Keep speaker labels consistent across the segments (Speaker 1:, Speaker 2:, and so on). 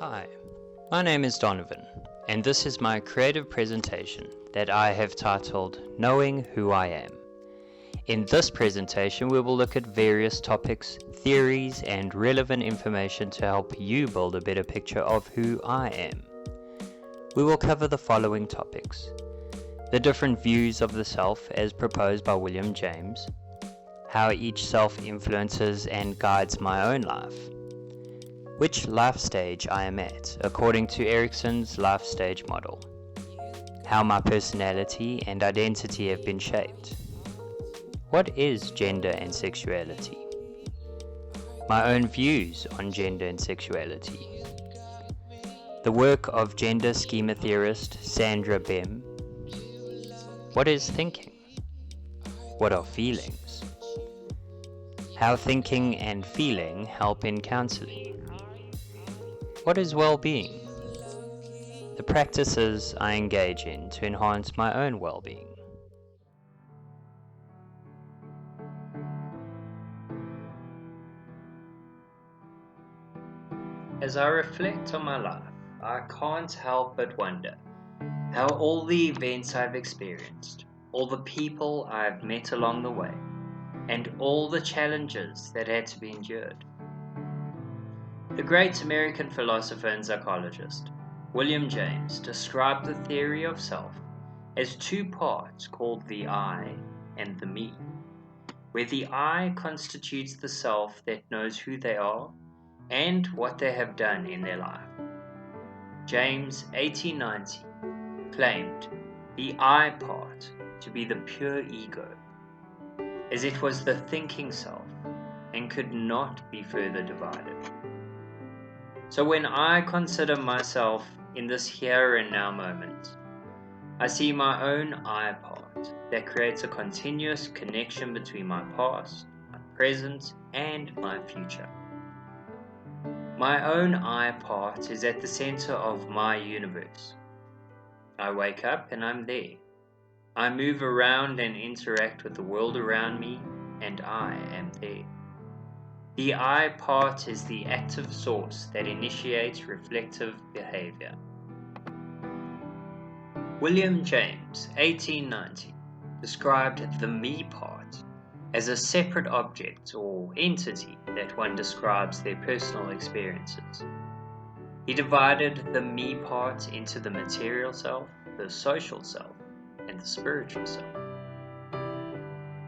Speaker 1: Hi, my name is Donovan, and this is my creative presentation that I have titled Knowing Who I Am. In this presentation, we will look at various topics, theories, and relevant information to help you build a better picture of who I am. We will cover the following topics: the different views of the self as proposed by William James, how each self influences and guides my own life, which life stage I am at, according to Erikson's life stage model, how my personality and identity have been shaped, what is gender and sexuality, my own views on gender and sexuality, the work of gender schema theorist Sandra Bem, what is thinking, what are feelings, how thinking and feeling help in counseling, what is well-being? The practices I engage in to enhance my own well-being. As I reflect on my life, I can't help but wonder how all the events I've experienced, all the people I've met along the way, and all the challenges that had to be endured. The great American philosopher and psychologist, William James, described the theory of self as two parts called the I and the me, where the I constitutes the self that knows who they are and what they have done in their life. James, 1890, claimed the I part to be the pure ego, as it was the thinking self and could not be further divided. So when I consider myself in this here and now moment, I see my own I part that creates a continuous connection between my past, my present, and my future. My own I part is at the center of my universe. I wake up and I'm there. I move around and interact with the world around me, and I am there. The I part is the active source that initiates reflective behavior. William James, 1890, described the me part as a separate object or entity that one describes their personal experiences. He divided the me part into the material self, the social self, and the spiritual self.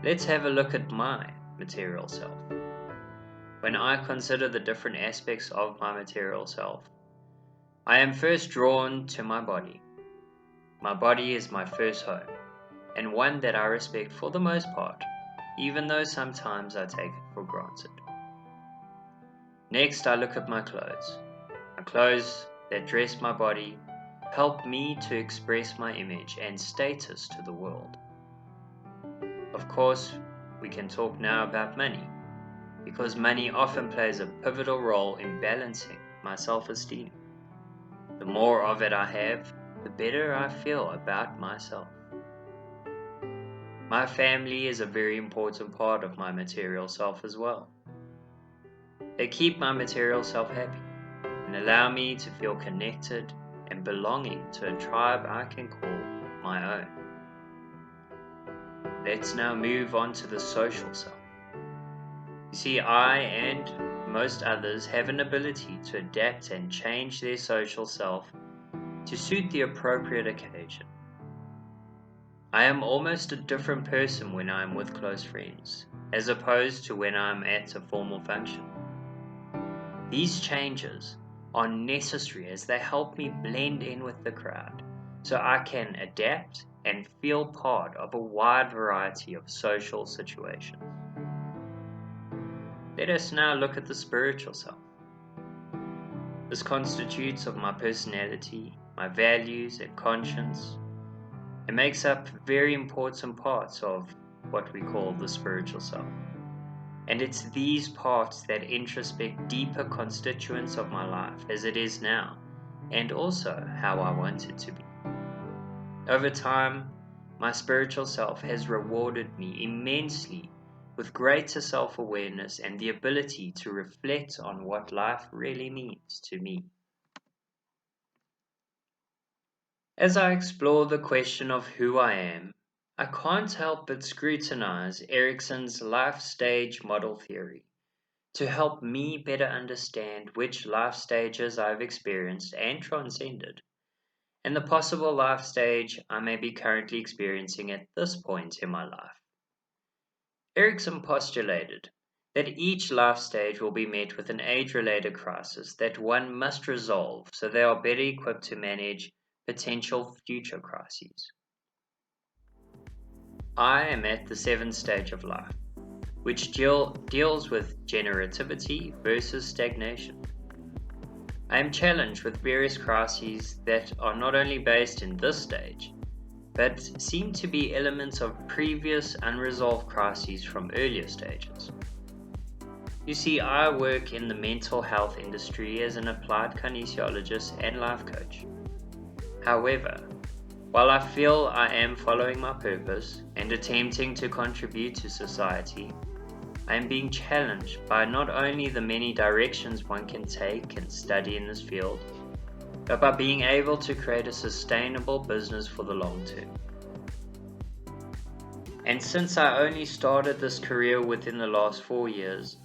Speaker 1: Let's have a look at my material self. When I consider the different aspects of my material self, I am first drawn to my body. My body is my first home, and one that I respect for the most part, even though sometimes I take it for granted. Next, I look at my clothes. My clothes that dress my body help me to express my image and status to the world. Of course, we can talk now about money, because money often plays a pivotal role in balancing my self-esteem. The more of it I have, the better I feel about myself. My family is a very important part of my material self as well. They keep my material self happy and allow me to feel connected and belonging to a tribe I can call my own. Let's now move on to the social self. You see, I and most others have an ability to adapt and change their social self to suit the appropriate occasion. I am almost a different person when I am with close friends, as opposed to when I am at a formal function. These changes are necessary as they help me blend in with the crowd, so I can adapt and feel part of a wide variety of social situations. Let us now look at the spiritual self. This constitutes of my personality, my values and conscience. It makes up very important parts of what we call the spiritual self. And it's these parts that introspect deeper constituents of my life as it is now, and also how I want it to be. Over time, my spiritual self has rewarded me immensely with greater self-awareness and the ability to reflect on what life really means to me. As I explore the question of who I am, I can't help but scrutinize Erickson's life stage model theory to help me better understand which life stages I've experienced and transcended, and the possible life stage I may be currently experiencing at this point in my life. Erickson postulated that each life stage will be met with an age-related crisis that one must resolve so they are better equipped to manage potential future crises. I am at the seventh stage of life, which deals with generativity versus stagnation. I am challenged with various crises that are not only based in this stage, but seem to be elements of previous unresolved crises from earlier stages. You see, I work in the mental health industry as an applied kinesiologist and life coach. However, while I feel I am following my purpose and attempting to contribute to society, I am being challenged by not only the many directions one can take and study in this field, but by being able to create a sustainable business for the long term. And since I only started this career within the last 4 years,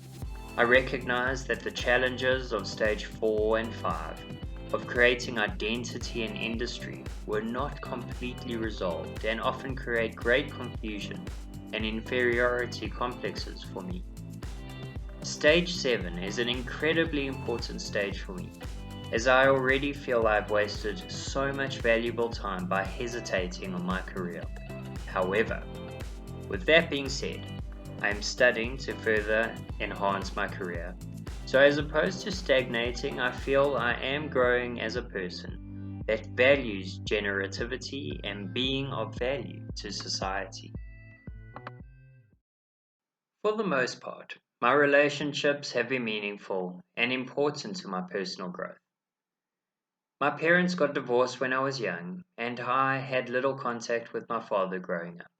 Speaker 1: I recognize that the challenges of stage 4 and 5 of creating identity in industry were not completely resolved and often create great confusion and inferiority complexes for me. Stage 7 is an incredibly important stage for me, as I already feel I've wasted so much valuable time by hesitating on my career. However, with that being said, I am studying to further enhance my career. So as opposed to stagnating, I feel I am growing as a person that values generativity and being of value to society. For the most part, my relationships have been meaningful and important to my personal growth. My parents got divorced when I was young, and I had little contact with my father growing up.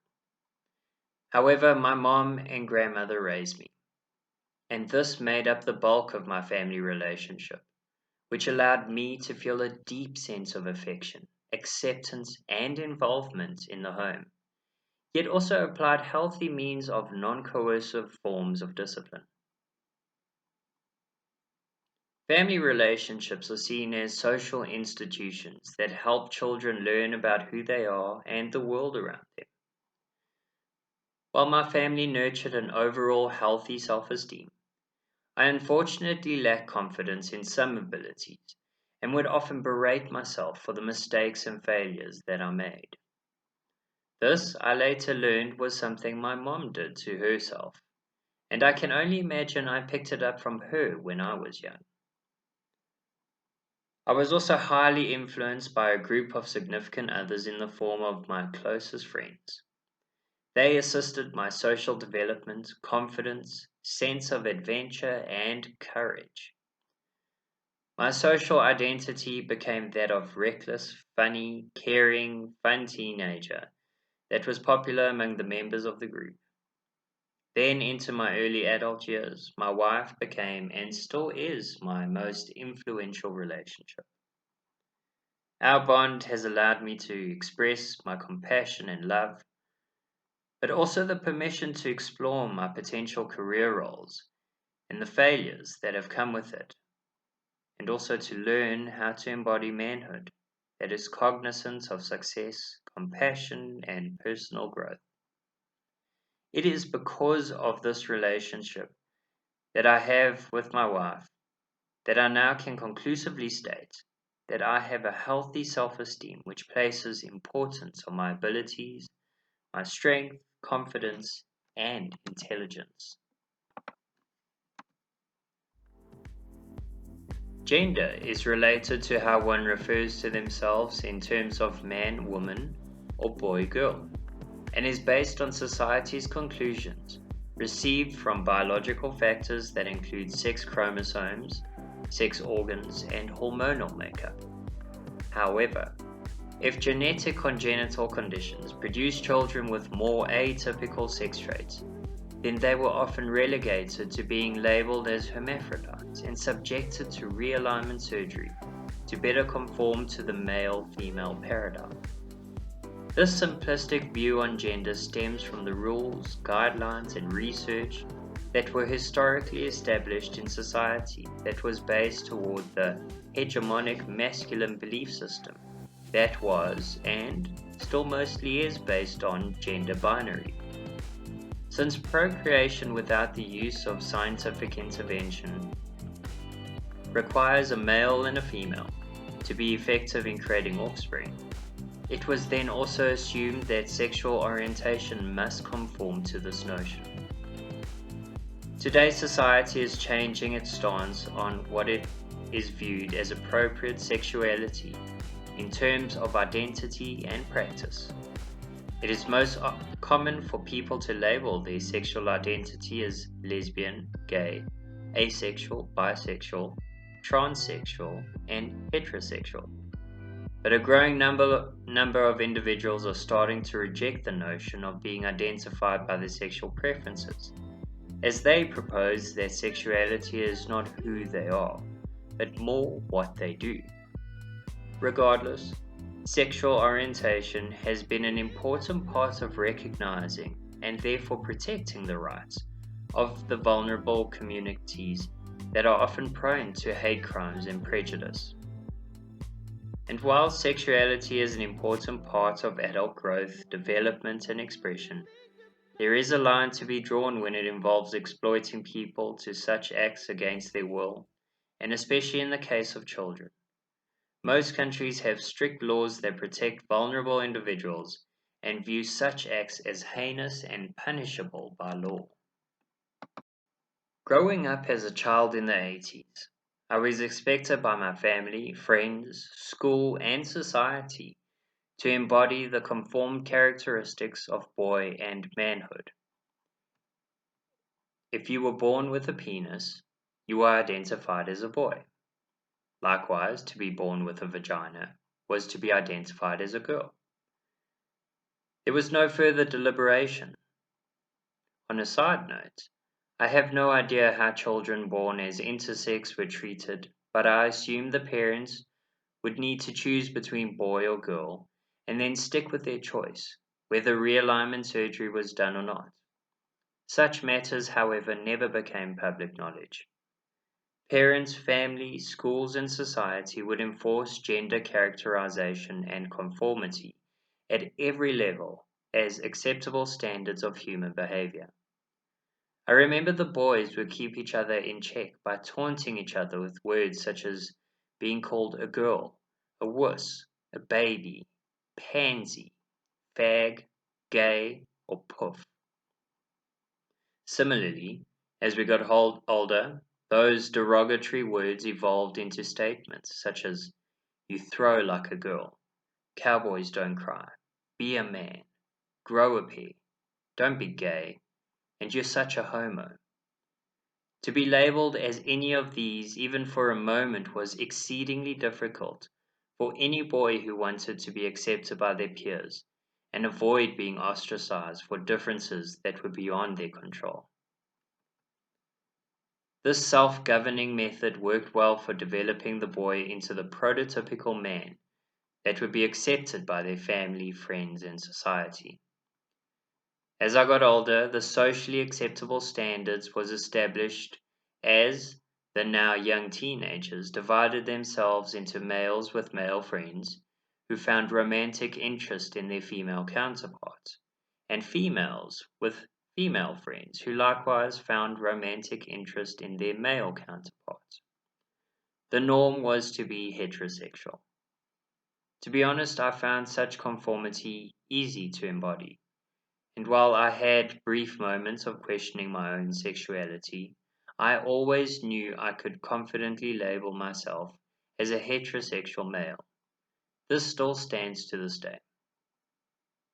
Speaker 1: However, my mom and grandmother raised me, and this made up the bulk of my family relationship, which allowed me to feel a deep sense of affection, acceptance, and involvement in the home, yet also applied healthy means of non-coercive forms of discipline. Family relationships are seen as social institutions that help children learn about who they are and the world around them. While my family nurtured an overall healthy self-esteem, I unfortunately lacked confidence in some abilities and would often berate myself for the mistakes and failures that I made. This, I later learned, was something my mom did to herself, and I can only imagine I picked it up from her when I was young. I was also highly influenced by a group of significant others in the form of my closest friends. They assisted my social development, confidence, sense of adventure, and courage. My social identity became that of reckless, funny, caring, fun teenager that was popular among the members of the group. Then, into my early adult years, my wife became and still is my most influential relationship. Our bond has allowed me to express my compassion and love, but also the permission to explore my potential career roles and the failures that have come with it, and also to learn how to embody manhood that is cognizant of success, compassion, and personal growth. It is because of this relationship that I have with my wife that I now can conclusively state that I have a healthy self-esteem which places importance on my abilities, my strength, confidence, and intelligence. Gender is related to how one refers to themselves in terms of man, woman, or boy, girl, and is based on society's conclusions received from biological factors that include sex chromosomes, sex organs, and hormonal makeup. However, if genetic congenital conditions produce children with more atypical sex traits, then they were often relegated to being labeled as hermaphrodites and subjected to realignment surgery to better conform to the male-female paradigm. This simplistic view on gender stems from the rules, guidelines, and research that were historically established in society that was based toward the hegemonic masculine belief system that was, and still mostly is, based on gender binary. Since procreation without the use of scientific intervention requires a male and a female to be effective in creating offspring, it was then also assumed that sexual orientation must conform to this notion. Today, society is changing its stance on what it is viewed as appropriate sexuality in terms of identity and practice. It is most common for people to label their sexual identity as lesbian, gay, asexual, bisexual, transsexual, and heterosexual. But a growing number of individuals are starting to reject the notion of being identified by their sexual preferences, as they propose that sexuality is not who they are, but more what they do. Regardless, sexual orientation has been an important part of recognizing and therefore protecting the rights of the vulnerable communities that are often prone to hate crimes and prejudice. And while sexuality is an important part of adult growth, development, and expression, there is a line to be drawn when it involves exploiting people to such acts against their will, and especially in the case of children. Most countries have strict laws that protect vulnerable individuals and view such acts as heinous and punishable by law. Growing up as a child in the 80s, I was expected by my family, friends, school, and society to embody the conformed characteristics of boy and manhood. If you were born with a penis, you were identified as a boy. Likewise, to be born with a vagina was to be identified as a girl. There was no further deliberation. On a side note, I have no idea how children born as intersex were treated, but I assume the parents would need to choose between boy or girl and then stick with their choice, whether realignment surgery was done or not. Such matters, however, never became public knowledge. Parents, families, schools, and society would enforce gender characterization and conformity at every level as acceptable standards of human behavior. I remember the boys would keep each other in check by taunting each other with words such as being called a girl, a wuss, a baby, pansy, fag, gay, or puff. Similarly, as we got older, those derogatory words evolved into statements such as, you throw like a girl, cowboys don't cry, be a man, grow a pair, don't be gay, and you're such a homo. To be labeled as any of these, even for a moment, was exceedingly difficult for any boy who wanted to be accepted by their peers and avoid being ostracized for differences that were beyond their control. This self-governing method worked well for developing the boy into the prototypical man that would be accepted by their family, friends, and society. As I got older, the socially acceptable standards was established as the now young teenagers divided themselves into males with male friends who found romantic interest in their female counterparts, and females with female friends who likewise found romantic interest in their male counterparts. The norm was to be heterosexual. To be honest, I found such conformity easy to embody. And while I had brief moments of questioning my own sexuality, I always knew I could confidently label myself as a heterosexual male. This still stands to this day.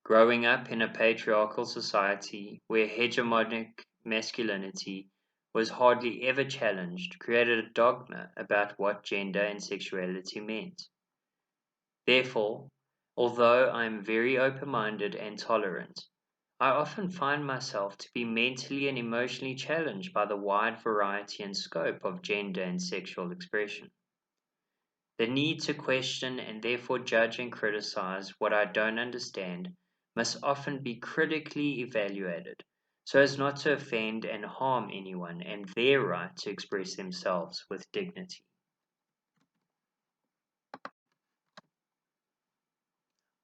Speaker 1: Growing up in a patriarchal society where hegemonic masculinity was hardly ever challenged created a dogma about what gender and sexuality meant. Therefore, although I am very open-minded and tolerant, I often find myself to be mentally and emotionally challenged by the wide variety and scope of gender and sexual expression. The need to question and therefore judge and criticize what I don't understand must often be critically evaluated so as not to offend and harm anyone and their right to express themselves with dignity.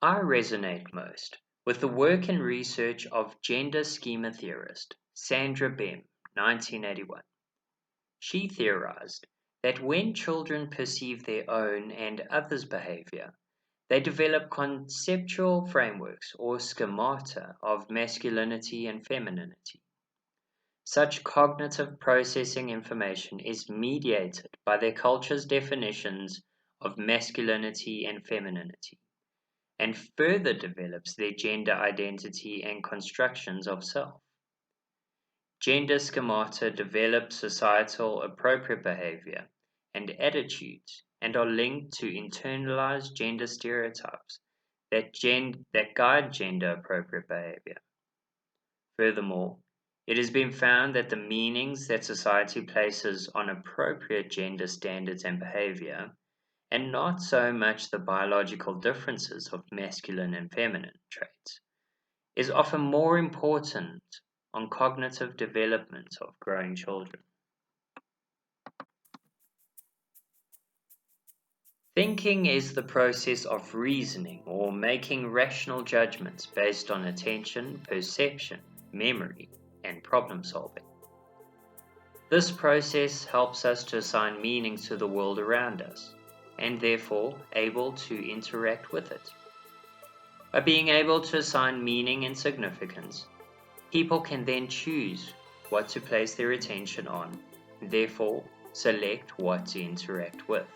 Speaker 1: I resonate most with the work and research of gender schema theorist Sandra Bem, 1981. She theorized that when children perceive their own and others' behavior, they develop conceptual frameworks or schemata of masculinity and femininity. Such cognitive processing information is mediated by their culture's definitions of masculinity and femininity, and further develops their gender identity and constructions of self. Gender schemata develop societal appropriate behavior and attitudes and are linked to internalized gender stereotypes that guide gender appropriate behavior. Furthermore, it has been found that the meanings that society places on appropriate gender standards and behavior, and not so much the biological differences of masculine and feminine traits, is often more important on cognitive development of growing children. Thinking is the process of reasoning or making rational judgments based on attention, perception, memory, and problem solving. This process helps us to assign meaning to the world around us, and therefore able to interact with it. By being able to assign meaning and significance, people can then choose what to place their attention on, and therefore select what to interact with.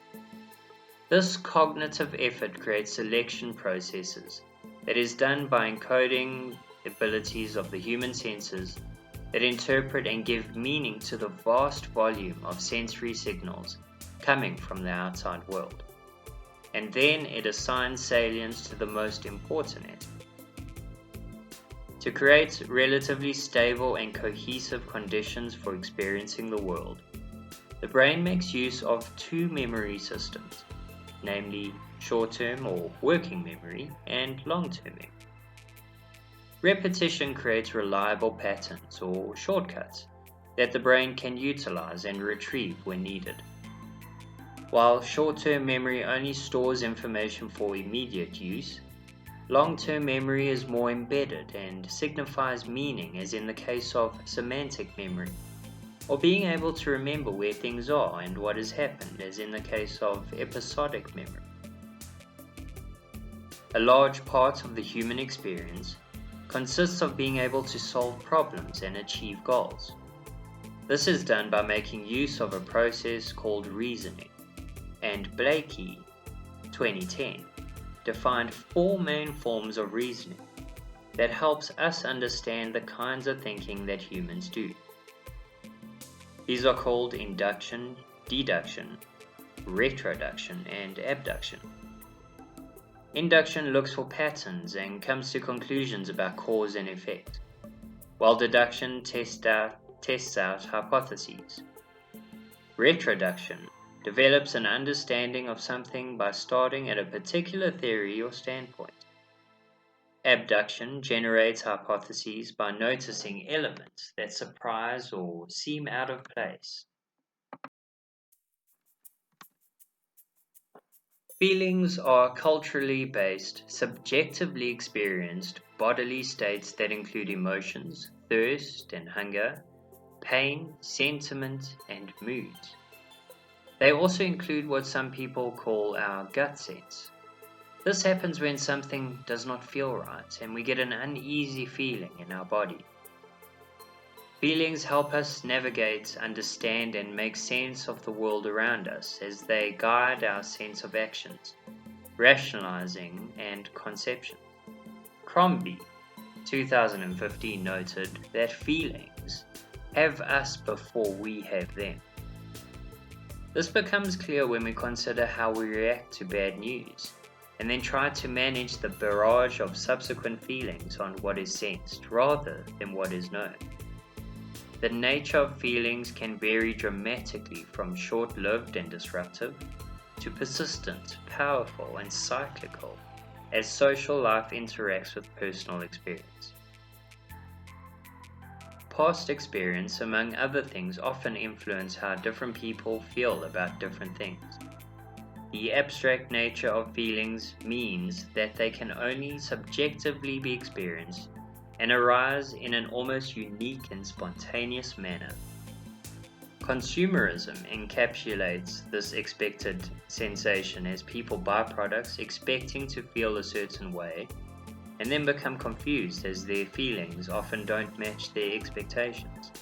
Speaker 1: This cognitive effort creates selection processes that is done by encoding abilities of the human senses that interpret and give meaning to the vast volume of sensory signals coming from the outside world. And then it assigns salience to the most important aspect. To create relatively stable and cohesive conditions for experiencing the world, the brain makes use of two memory systems, namely short-term or working memory and long-term memory. Repetition creates reliable patterns or shortcuts that the brain can utilize and retrieve when needed. While short-term memory only stores information for immediate use, long-term memory is more embedded and signifies meaning, as in the case of semantic memory, or being able to remember where things are and what has happened, as in the case of episodic memory. A large part of the human experience consists of being able to solve problems and achieve goals. This is done by making use of a process called reasoning, and Blakey, 2010, defined 4 main forms of reasoning that helps us understand the kinds of thinking that humans do. These are called induction, deduction, retroduction, and abduction. Induction looks for patterns and comes to conclusions about cause and effect, while deduction tests out hypotheses. Retroduction develops an understanding of something by starting at a particular theory or standpoint. Abduction generates hypotheses by noticing elements that surprise or seem out of place. Feelings are culturally based, subjectively experienced bodily states that include emotions, thirst and hunger, pain, sentiment, and moods. They also include what some people call our gut sense. This happens when something does not feel right and we get an uneasy feeling in our body. Feelings help us navigate, understand, and make sense of the world around us as they guide our sense of actions, rationalizing, and conception. Crombie, 2015, noted that feelings have us before we have them. This becomes clear when we consider how we react to bad news, and then try to manage the barrage of subsequent feelings on what is sensed rather than what is known. The nature of feelings can vary dramatically from short-lived and disruptive to persistent, powerful, and cyclical as social life interacts with personal experience. Past experience, among other things, often influence how different people feel about different things. The abstract nature of feelings means that they can only subjectively be experienced and arise in an almost unique and spontaneous manner. Consumerism encapsulates this expected sensation as people buy products expecting to feel a certain way and then become confused as their feelings often don't match their expectations.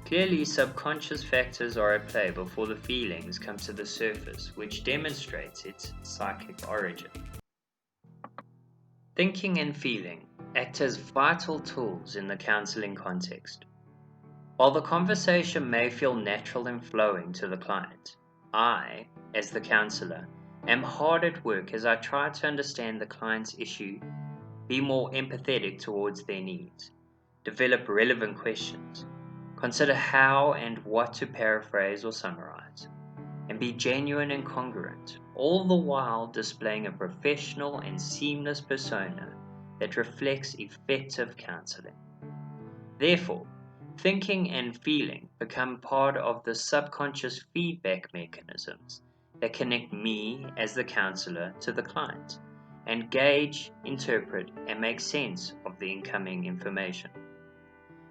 Speaker 1: Clearly, subconscious factors are at play before the feelings come to the surface, which demonstrates its psychic origin. Thinking and feeling act as vital tools in the counseling context. While the conversation may feel natural and flowing to the client, I, as the counselor, am hard at work as I try to understand the client's issue, be more empathetic towards their needs, develop relevant questions, consider how and what to paraphrase or summarize, and be genuine and congruent, all the while displaying a professional and seamless persona that reflects effective counseling. Therefore, thinking and feeling become part of the subconscious feedback mechanisms that connect me as the counselor to the client and gauge, interpret, and make sense of the incoming information.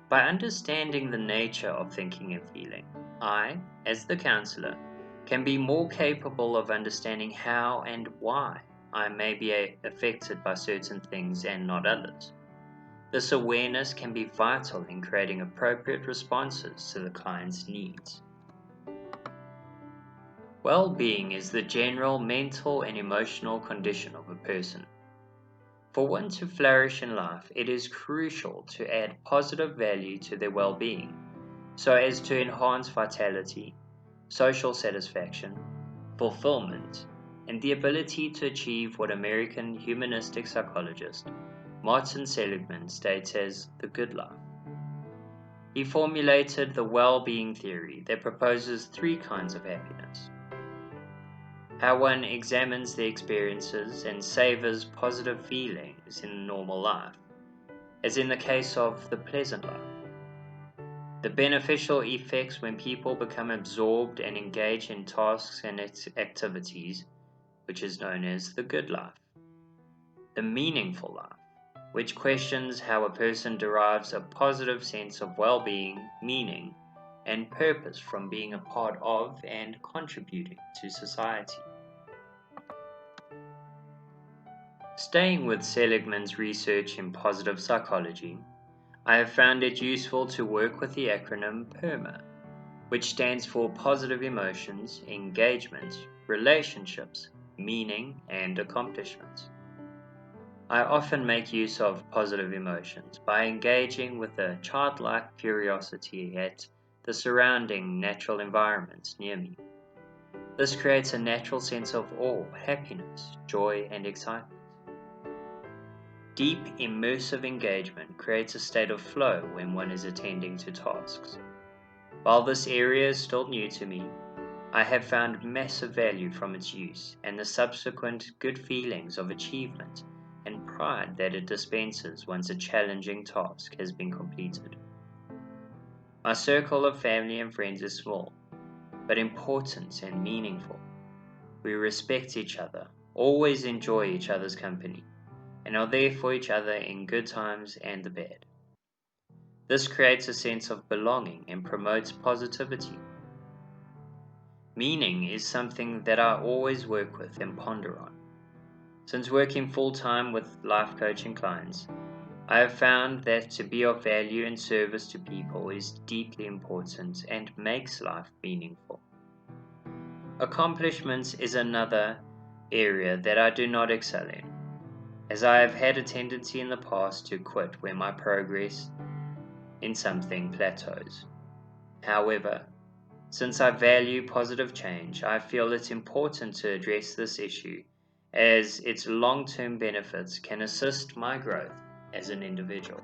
Speaker 1: By understanding the nature of thinking and feeling, I, as the counselor, can be more capable of understanding how and why I may be affected by certain things and not others. This awareness can be vital in creating appropriate responses to the client's needs. Well-being is the general mental and emotional condition of a person. For one to flourish in life, it is crucial to add positive value to their well-being, so as to enhance vitality, social satisfaction, fulfillment, and the ability to achieve what American humanistic psychologist Martin Seligman states as the good life. He formulated the well-being theory that proposes 3 kinds of happiness: how one examines their experiences and savors positive feelings in normal life, as in the case of the pleasant life; the beneficial effects when people become absorbed and engage in tasks and activities, which is known as the good life; the meaningful life, which questions how a person derives a positive sense of well-being, meaning, and purpose from being a part of and contributing to society. Staying with Seligman's research in positive psychology, I have found it useful to work with the acronym PERMA, which stands for Positive Emotions, Engagement, Relationships, Meaning, and Accomplishments. I often make use of positive emotions by engaging with a childlike curiosity at the surrounding natural environments near me. This creates a natural sense of awe, happiness, joy, and excitement. Deep, immersive engagement creates a state of flow when one is attending to tasks. While this area is still new to me, I have found massive value from its use and the subsequent good feelings of achievement and pride that it dispenses once a challenging task has been completed. My circle of family and friends is small, but important and meaningful. We respect each other, always enjoy each other's company, and are there for each other in good times and the bad. This creates a sense of belonging and promotes positivity. Meaning is something that I always work with and ponder on. Since working full-time with life coaching clients, I have found that to be of value and service to people is deeply important and makes life meaningful. Accomplishments is another area that I do not excel in, as I have had a tendency in the past to quit when my progress in something plateaus. However, since I value positive change, I feel it's important to address this issue as its long-term benefits can assist my growth as an individual.